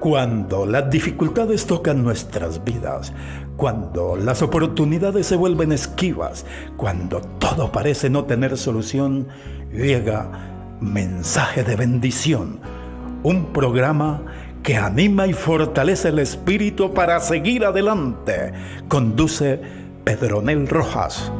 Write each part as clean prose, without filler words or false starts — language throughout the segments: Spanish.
Cuando las dificultades tocan nuestras vidas, cuando las oportunidades se vuelven esquivas, cuando todo parece no tener solución, llega Mensaje de Bendición, un programa que anima y fortalece el espíritu para seguir adelante. Conduce Pedronel Rojas.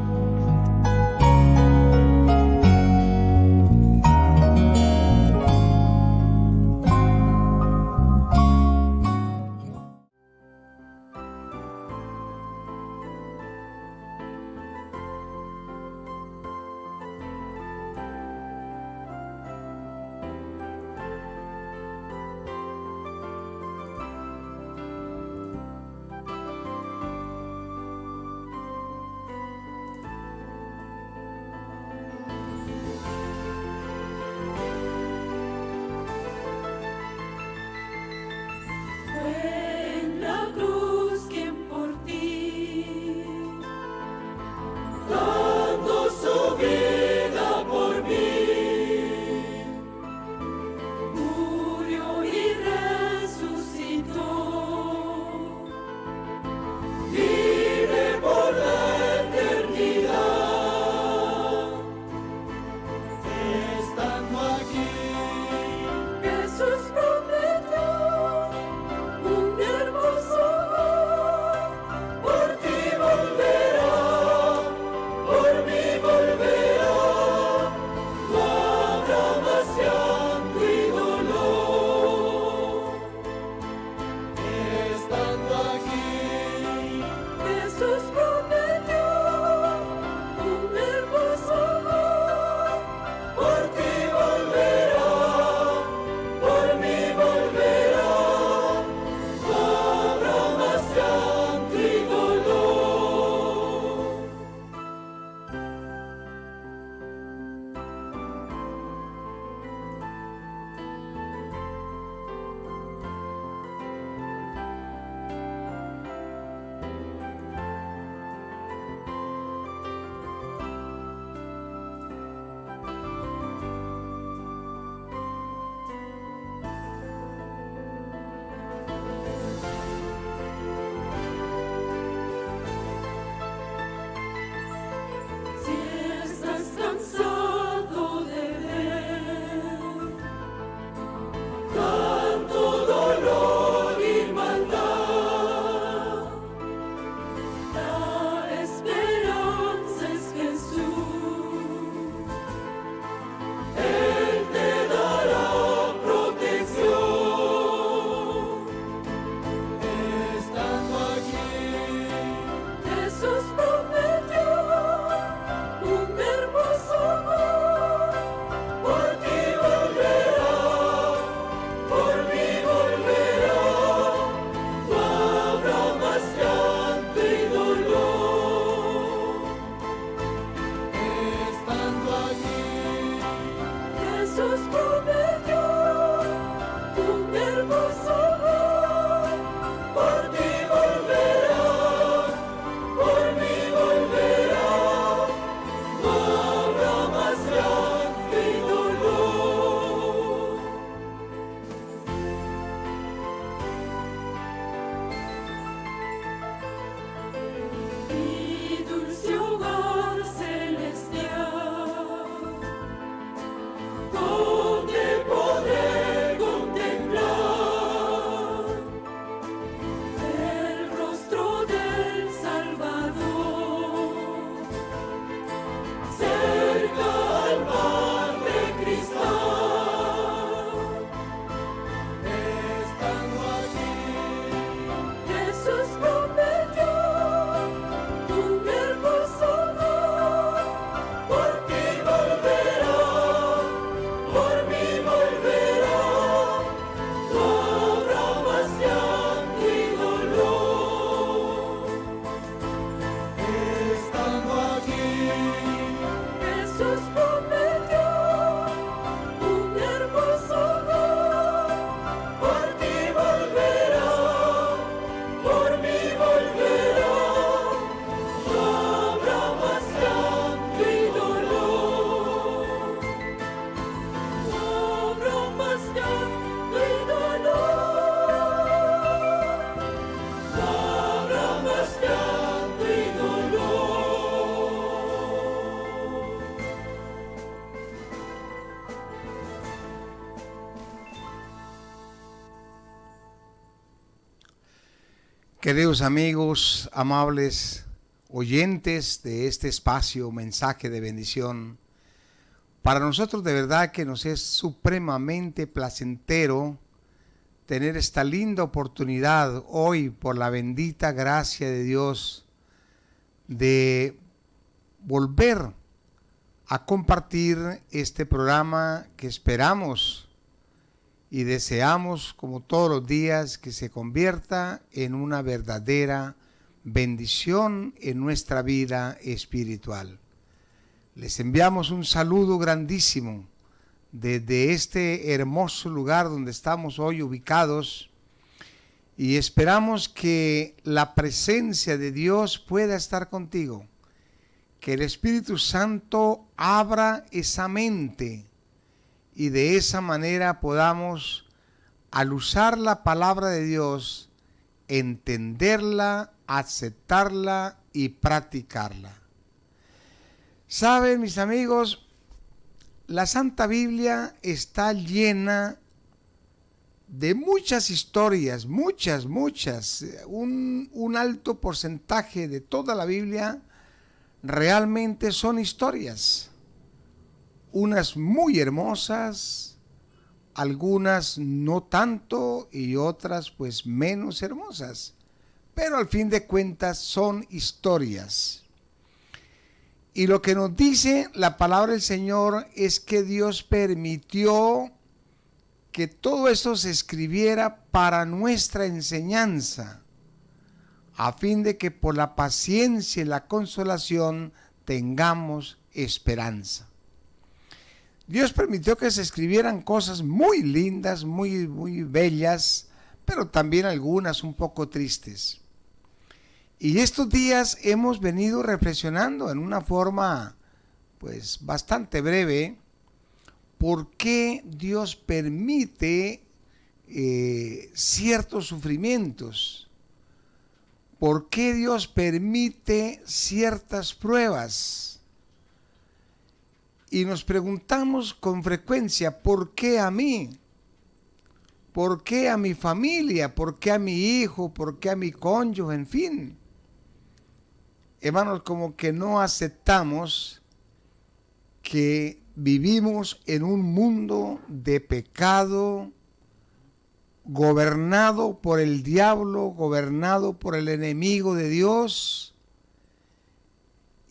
Queridos amigos, amables oyentes de este espacio, mensaje de bendición, para nosotros de verdad que nos es supremamente placentero tener esta linda oportunidad hoy, por la bendita gracia de Dios, de volver a compartir este programa que esperamos y deseamos, como todos los días, que se convierta en una verdadera bendición en nuestra vida espiritual. Les enviamos un saludo grandísimo desde este hermoso lugar donde estamos hoy ubicados y esperamos que la presencia de Dios pueda estar contigo, que el Espíritu Santo abra esa mente y de esa manera podamos, al usar la palabra de Dios, entenderla, aceptarla y practicarla. Saben, mis amigos, la Santa Biblia está llena de muchas historias, muchas. Un alto porcentaje de toda la Biblia realmente son historias. Unas muy hermosas, algunas no tanto y otras pues menos hermosas, pero al fin de cuentas son historias. Y lo que nos dice la palabra del Señor es que Dios permitió que todo eso se escribiera para nuestra enseñanza, a fin de que por la paciencia y la consolación tengamos esperanza. Dios permitió que se escribieran cosas muy lindas, muy bellas, pero también algunas un poco tristes. Y estos días hemos venido reflexionando en una forma pues bastante breve por qué Dios permite ciertos sufrimientos, por qué Dios permite ciertas pruebas. Y nos preguntamos con frecuencia, ¿por qué a mí? ¿Por qué a mi familia? ¿Por qué a mi hijo? ¿Por qué a mi cónyuge? En fin. Hermanos, como que no aceptamos que vivimos en un mundo de pecado, gobernado por el diablo, gobernado por el enemigo de Dios,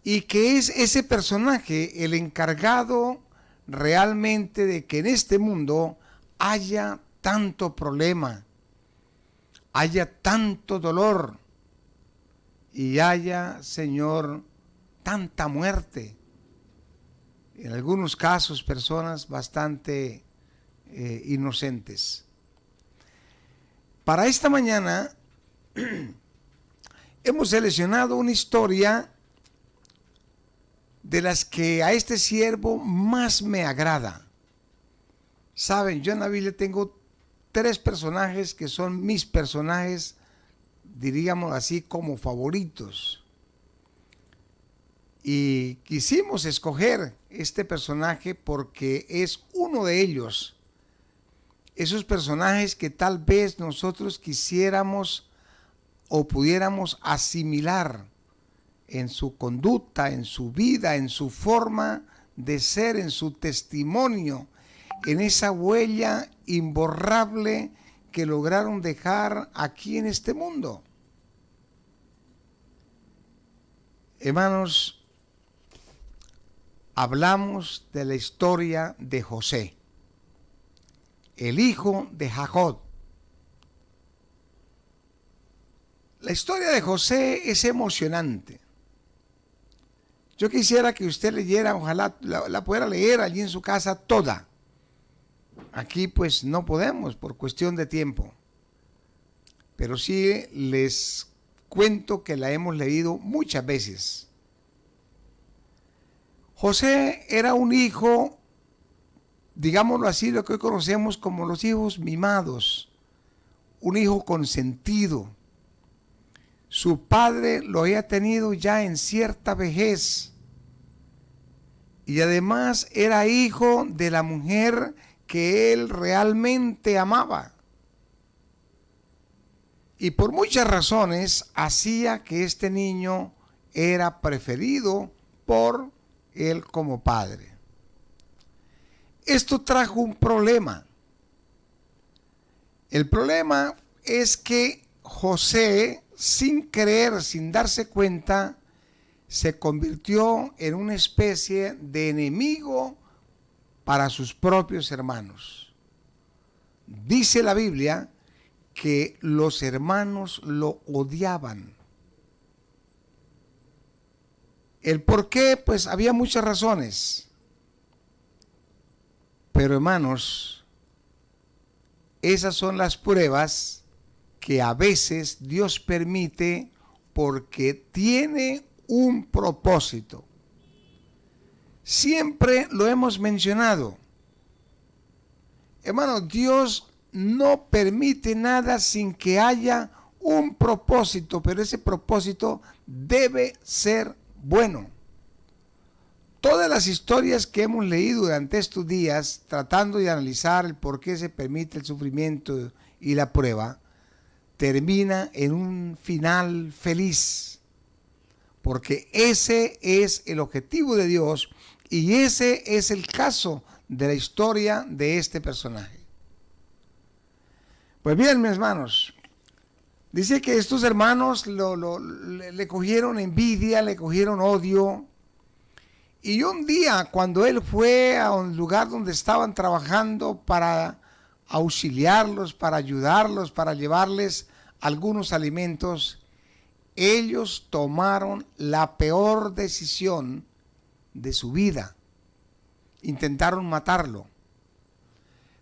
y que es ese personaje el encargado realmente de que en este mundo haya tanto problema, haya tanto dolor y haya, Señor, tanta muerte. En algunos casos, personas bastante inocentes. Para esta mañana hemos seleccionado una historia de las que a este siervo más me agrada. Saben, yo en la Biblia tengo 3 personajes que son mis personajes, diríamos así, como favoritos. Y quisimos escoger este personaje porque es uno de ellos. Esos personajes que tal vez nosotros quisiéramos o pudiéramos asimilar en su conducta, en su vida, en su forma de ser, en su testimonio, en esa huella imborrable que lograron dejar aquí en este mundo. Hermanos, hablamos de la historia de José, el hijo de Jacob. La historia de José es emocionante. Yo quisiera que usted leyera, ojalá la pudiera leer allí en su casa toda. Aquí pues no podemos por cuestión de tiempo. Pero sí les cuento que la hemos leído muchas veces. José era un hijo, digámoslo así, lo que hoy conocemos como los hijos mimados, un hijo consentido. Su padre lo había tenido ya en cierta vejez y además era hijo de la mujer que él realmente amaba. Y por muchas razones hacía que este niño era preferido por él como padre. Esto trajo un problema. El problema es que José, sin querer, sin darse cuenta, se convirtió en una especie de enemigo para sus propios hermanos. Dice la Biblia que los hermanos lo odiaban. ¿El por qué? Pues había muchas razones. Pero hermanos, esas son las pruebas que a veces Dios permite porque tiene un propósito. Siempre lo hemos mencionado. Hermanos, Dios no permite nada sin que haya un propósito, pero ese propósito debe ser bueno. Todas las historias que hemos leído durante estos días, tratando de analizar el por qué se permite el sufrimiento y la prueba, termina en un final feliz, porque ese es el objetivo de Dios y ese es el caso de la historia de este personaje. Pues bien, mis hermanos, dice que estos hermanos le cogieron envidia, le cogieron odio. Y un día, cuando él fue a un lugar donde estaban trabajando para auxiliarlos, para ayudarlos, para llevarles algunos alimentos, ellos tomaron la peor decisión de su vida. Intentaron matarlo.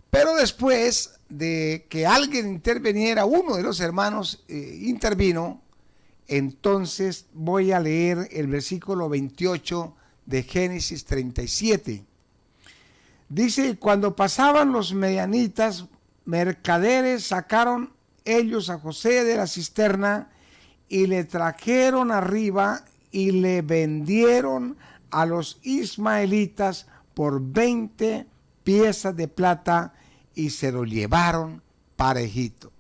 Pero después de que alguien interviniera, uno de los hermanos intervino. Entonces voy a leer el versículo 28 de Génesis 37. Dice: cuando pasaban los medianitas, mercaderes, sacaron ellos a José de la cisterna y le trajeron arriba y le vendieron a los ismaelitas por 20 piezas de plata y se lo llevaron para Egipto.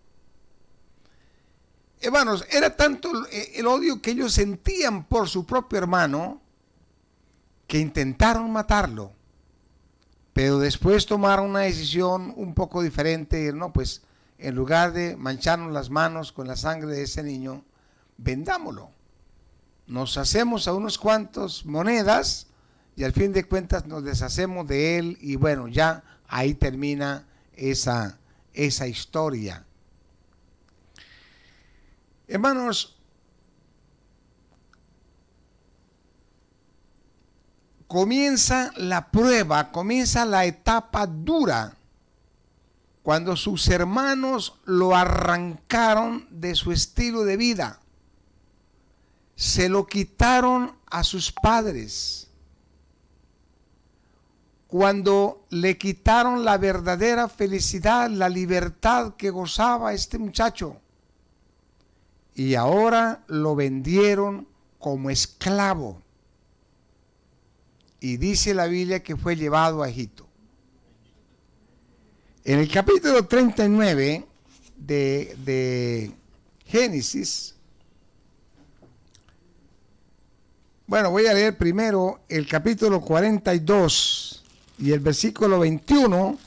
Hermanos, era tanto el odio que ellos sentían por su propio hermano que intentaron matarlo, pero después tomaron una decisión un poco diferente. No, pues en lugar de mancharnos las manos con la sangre de ese niño, vendámoslo. Nos hacemos a unos cuantos monedas y al fin de cuentas nos deshacemos de él y bueno, ya ahí termina esa historia. Hermanos, comienza la prueba, comienza la etapa dura cuando sus hermanos lo arrancaron de su estilo de vida, se lo quitaron a sus padres, cuando le quitaron la verdadera felicidad, la libertad que gozaba este muchacho, y ahora lo vendieron como esclavo. Y dice la Biblia que fue llevado a Egipto. En el capítulo 39 de Génesis, bueno, voy a leer primero el capítulo 42 y el versículo 21,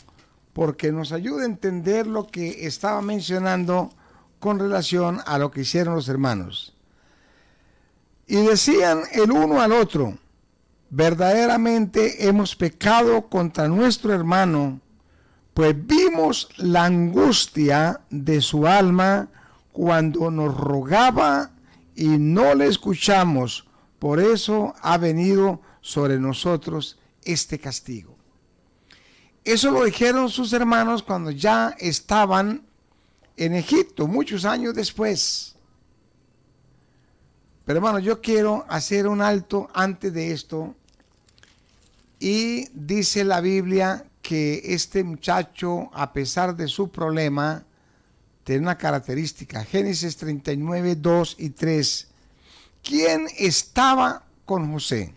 porque nos ayuda a entender lo que estaba mencionando con relación a lo que hicieron los hermanos. Y decían el uno al otro: verdaderamente hemos pecado contra nuestro hermano, pues vimos la angustia de su alma cuando nos rogaba y no le escuchamos. Por eso ha venido sobre nosotros este castigo. Eso lo dijeron sus hermanos cuando ya estaban en Egipto, muchos años después. Pero hermano, yo quiero hacer un alto antes de esto. Y dice la Biblia que este muchacho, a pesar de su problema, tiene una característica. Génesis 39, 2 y 3. ¿Quién estaba con José?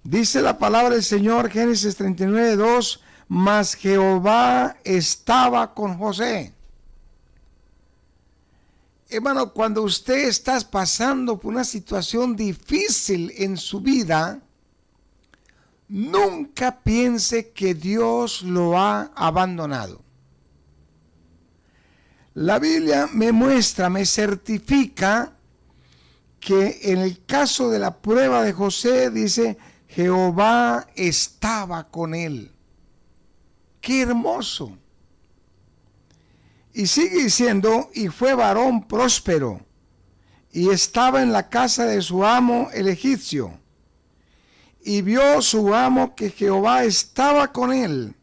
Dice la palabra del Señor, Génesis 39, 2, mas Jehová estaba con José. Hermano, cuando usted está pasando por una situación difícil en su vida, nunca piense que Dios lo ha abandonado. La Biblia me muestra, me certifica que en el caso de la prueba de José dice, Jehová estaba con él. ¡Qué hermoso! Y sigue diciendo, y fue varón próspero, y estaba en la casa de su amo el egipcio. Y vio su amo que Jehová estaba con él,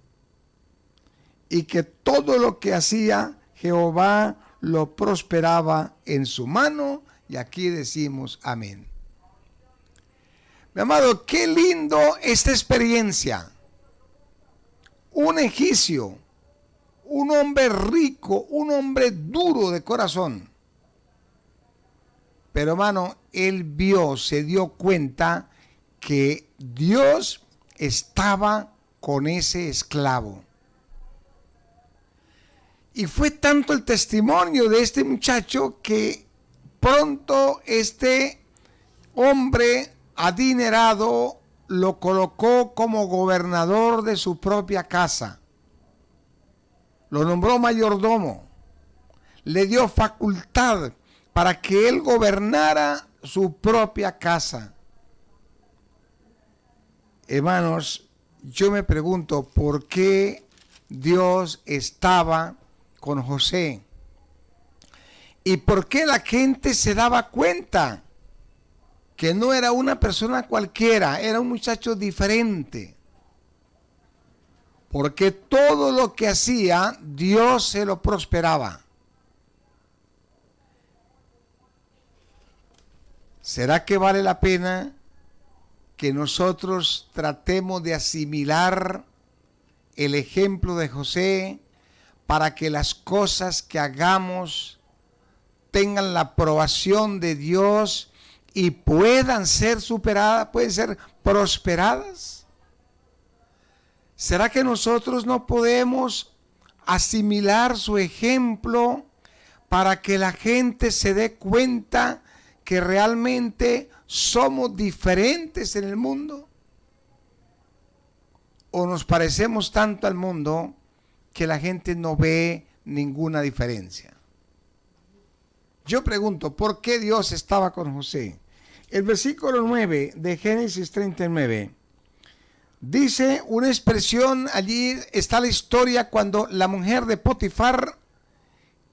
y que todo lo que hacía, Jehová lo prosperaba en su mano. Y aquí decimos amén. Mi amado, qué lindo esta experiencia. Un egipcio, un hombre rico, un hombre duro de corazón. Pero hermano, él vio, se dio cuenta que Dios estaba con ese esclavo. Y fue tanto el testimonio de este muchacho que pronto este hombre adinerado lo colocó como gobernador de su propia casa. Lo nombró mayordomo. Le dio facultad para que él gobernara su propia casa. Hermanos, yo me pregunto por qué Dios estaba con José y por qué la gente se daba cuenta que no era una persona cualquiera, era un muchacho diferente. Porque todo lo que hacía, Dios se lo prosperaba. ¿Será que vale la pena que nosotros tratemos de asimilar el ejemplo de José para que las cosas que hagamos tengan la aprobación de Dios y puedan ser superadas, pueden ser prosperadas? ¿Será que nosotros no podemos asimilar su ejemplo para que la gente se dé cuenta que realmente somos diferentes en el mundo? ¿O nos parecemos tanto al mundo que la gente no ve ninguna diferencia? Yo pregunto, ¿por qué Dios estaba con José? El versículo 9 de Génesis 39 dice una expresión, allí está la historia cuando la mujer de Potifar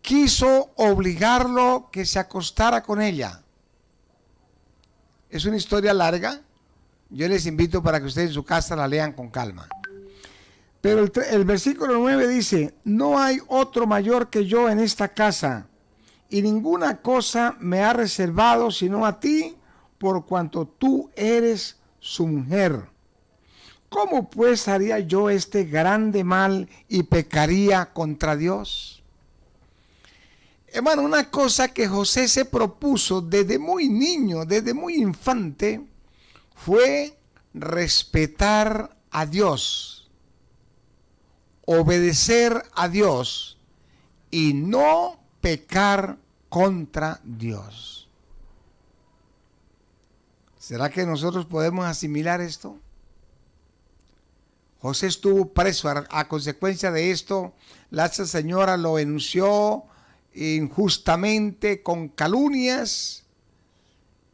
quiso obligarlo que se acostara con ella. Es una historia larga, yo les invito para que ustedes en su casa la lean con calma. Pero el versículo 9 dice, no hay otro mayor que yo en esta casa, y ninguna cosa me ha reservado sino a ti, por cuanto tú eres su mujer. ¿Cómo pues haría yo este grande mal y pecaría contra Dios? Hermano, una cosa que José se propuso desde muy niño, desde muy infante, fue respetar a Dios, obedecer a Dios y no pecar contra Dios. ¿Será que nosotros podemos asimilar esto? José estuvo preso a consecuencia de esto. La señora lo denunció injustamente con calumnias,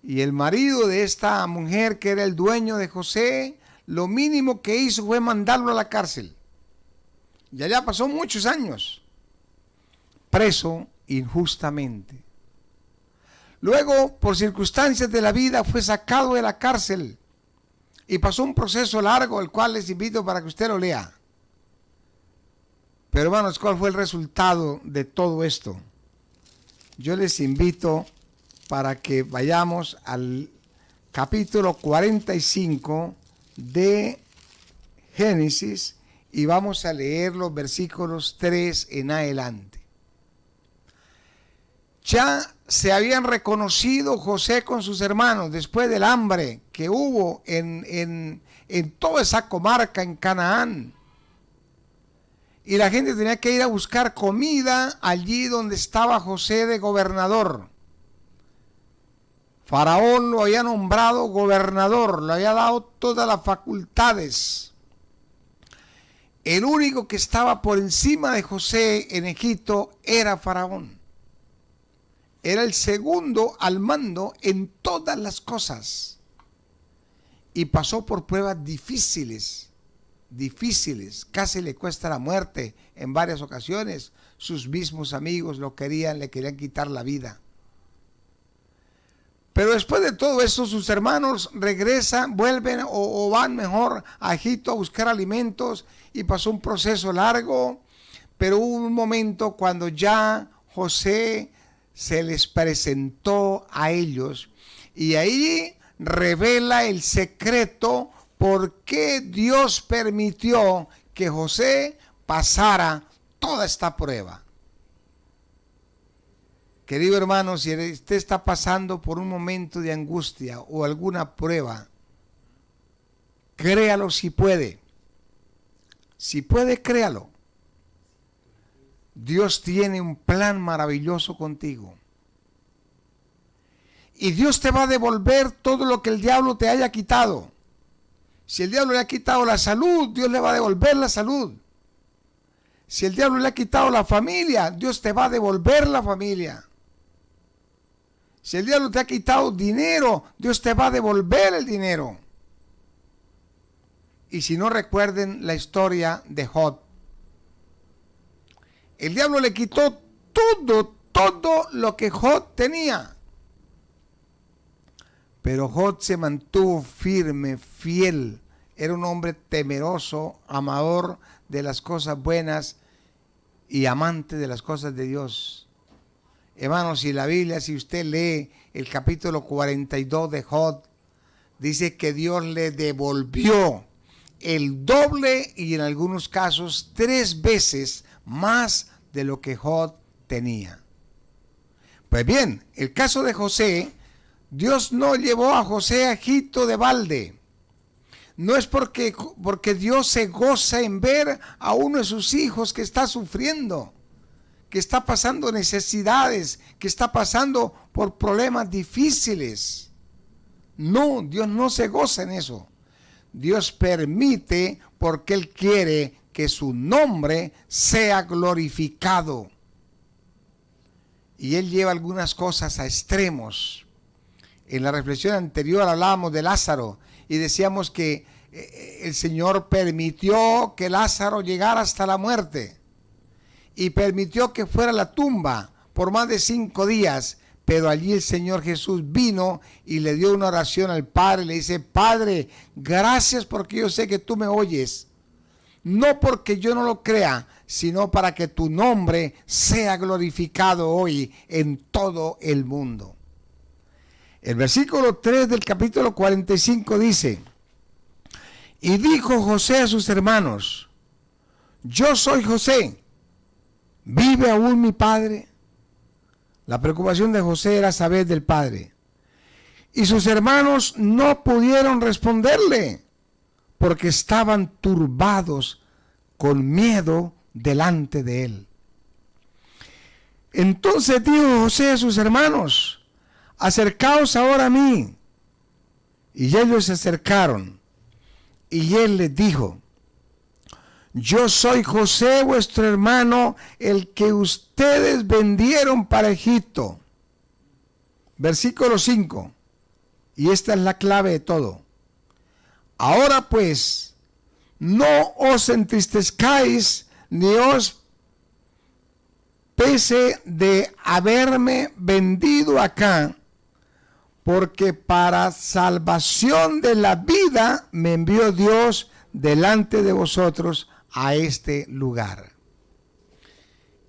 y el marido de esta mujer, que era el dueño de José, lo mínimo que hizo fue mandarlo a la cárcel. Y allá pasó muchos años preso injustamente. Luego, por circunstancias de la vida, fue sacado de la cárcel y pasó un proceso largo, el cual les invito para que usted lo lea. Pero hermanos, ¿cuál fue el resultado de todo esto? Yo les invito para que vayamos al capítulo 45 de Génesis y vamos a leer los versículos 3 en adelante. Ya se habían reconocido José con sus hermanos después del hambre que hubo en toda esa comarca en Canaán. y la gente tenía que ir a buscar comida allí donde estaba José de gobernador. Faraón lo había nombrado gobernador, le había dado todas las facultades. El único que estaba por encima de José en Egipto era Faraón. Era el segundo al mando en todas las cosas. Y pasó por pruebas difíciles, casi le cuesta la muerte en varias ocasiones. Sus mismos amigos lo querían, le querían quitar la vida. Pero después de todo eso, sus hermanos regresan, vuelven o van mejor a Egipto a buscar alimentos, y pasó un proceso largo, pero hubo un momento cuando ya José se les presentó a ellos, y ahí revela el secreto por qué Dios permitió que José pasara toda esta prueba. Querido hermano, si usted está pasando por un momento de angustia o alguna prueba, créalo si puede. Si puede, créalo. Dios tiene un plan maravilloso contigo. Y Dios te va a devolver todo lo que el diablo te haya quitado. Si el diablo le ha quitado la salud, Dios le va a devolver la salud. Si el diablo le ha quitado la familia, Dios te va a devolver la familia. Si el diablo te ha quitado dinero, Dios te va a devolver el dinero. Y si no, recuerden la historia de Job. El diablo le quitó todo lo que Job tenía. Pero Job se mantuvo firme, fiel. Era un hombre temeroso, amador de las cosas buenas y amante de las cosas de Dios. Hermanos, si la Biblia, si usted lee el capítulo 42 de Job, dice que Dios le devolvió el doble y en algunos casos 3 veces más de lo que Job tenía. Pues bien, el caso de José, Dios no llevó a José a Egipto de balde. No es porque Dios se goza en ver a uno de sus hijos que está sufriendo, que está pasando necesidades, que está pasando por problemas difíciles. No, Dios no se goza en eso. Dios permite porque Él quiere que su nombre sea glorificado. Y Él lleva algunas cosas a extremos. En la reflexión anterior hablábamos de Lázaro y decíamos que el Señor permitió que Lázaro llegara hasta la muerte y permitió que fuera a la tumba por más de 5 días, pero allí el Señor Jesús vino y le dio una oración al Padre, le dice: Padre, gracias porque yo sé que tú me oyes, no porque yo no lo crea, sino para que tu nombre sea glorificado hoy en todo el mundo. El versículo 3 del capítulo 45 dice: y dijo José a sus hermanos: yo soy José, ¿vive aún mi padre? La preocupación de José era saber del padre. Y sus hermanos no pudieron responderle, porque estaban turbados con miedo delante de él. Entonces dijo José a sus hermanos: acercaos ahora a mí. Y ellos se acercaron, y él les dijo: yo soy José, vuestro hermano, el que ustedes vendieron para Egipto. Versículo 5. Y esta es la clave de todo. Ahora pues, no os entristezcáis, ni os pese de haberme vendido acá, porque para salvación de la vida me envió Dios delante de vosotros a este lugar.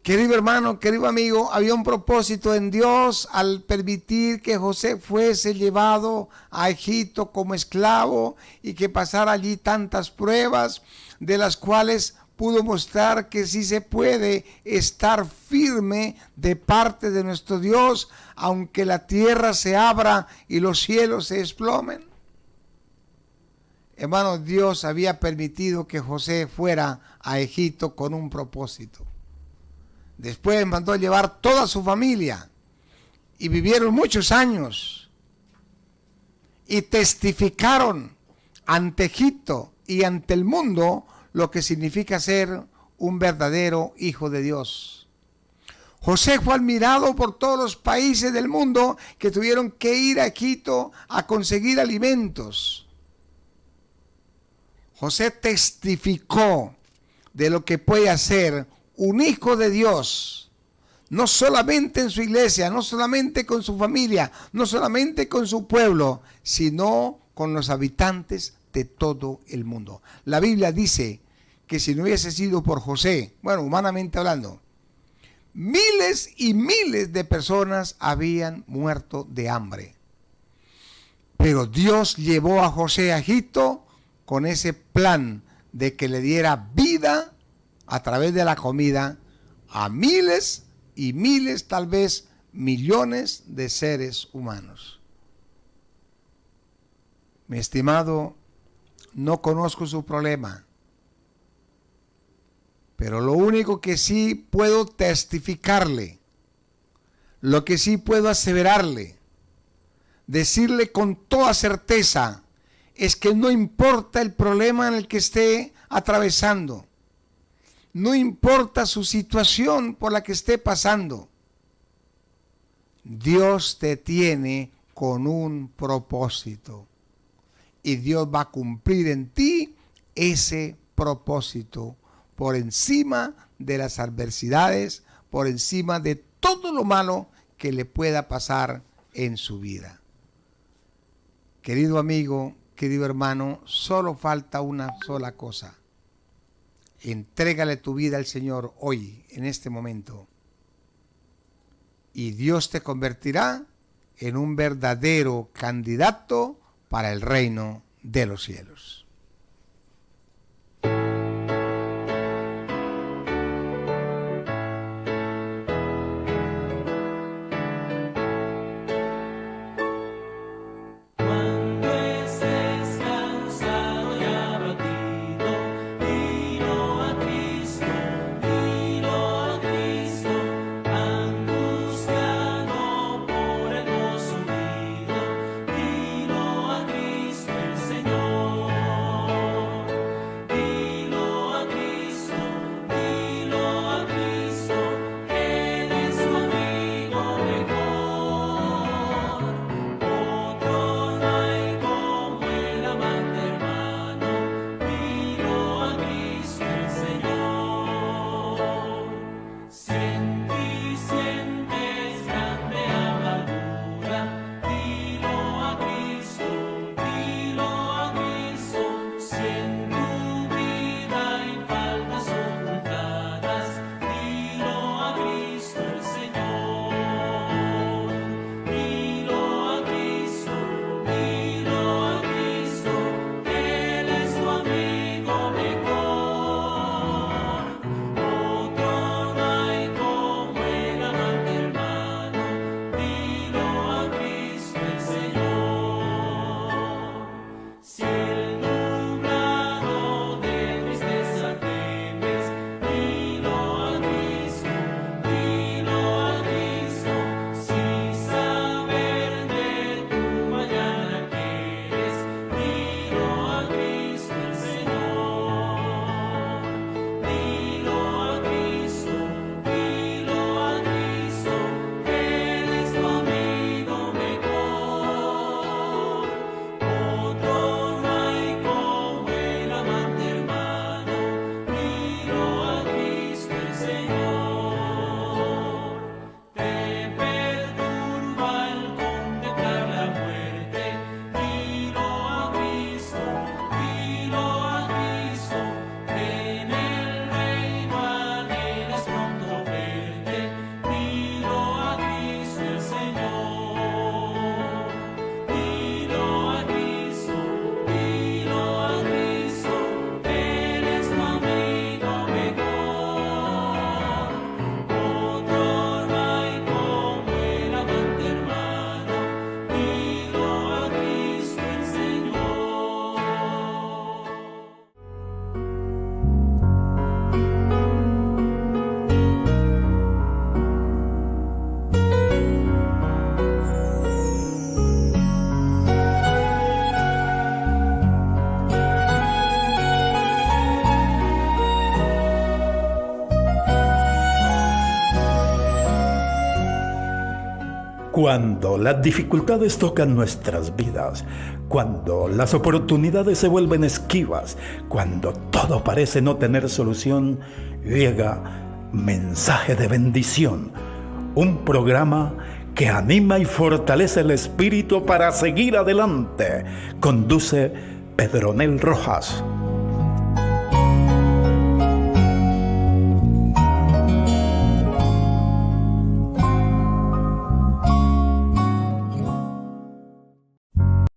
Querido hermano, querido amigo, había un propósito en Dios al permitir que José fuese llevado a Egipto como esclavo y que pasara allí tantas pruebas, de las cuales pudo mostrar que sí se puede estar firme de parte de nuestro Dios, aunque la tierra se abra y los cielos se desplomen. Hermanos, Dios había permitido que José fuera a Egipto con un propósito. Después mandó a llevar toda su familia y vivieron muchos años y testificaron ante Egipto y ante el mundo lo que significa ser un verdadero hijo de Dios. José fue admirado por todos los países del mundo que tuvieron que ir a Egipto a conseguir alimentos. José testificó de lo que puede hacer un hijo de Dios, no solamente en su iglesia, no solamente con su familia, no solamente con su pueblo, sino con los habitantes de todo el mundo. La Biblia dice que si no hubiese sido por José, bueno, humanamente hablando, miles y miles de personas habían muerto de hambre. Pero Dios llevó a José a Egipto con ese plan de que le diera vida a través de la comida a miles y miles, tal vez millones de seres humanos. Mi estimado, no conozco su problema, pero lo único que sí puedo testificarle, lo que sí puedo aseverarle, decirle con toda certeza, es que no importa el problema en el que esté atravesando, no importa su situación por la que esté pasando, Dios te tiene con un propósito y Dios va a cumplir en ti ese propósito por encima de las adversidades, por encima de todo lo malo que le pueda pasar en su vida. Querido amigo, querido hermano, solo falta una sola cosa. Entrégale tu vida al Señor hoy, en este momento. Y Dios te convertirá en un verdadero candidato para el reino de los cielos. Señor. Cuando las dificultades tocan nuestras vidas, cuando las oportunidades se vuelven esquivas, cuando todo parece no tener solución, llega Mensaje de Bendición, un programa que anima y fortalece el espíritu para seguir adelante. Conduce Pedronel Rojas.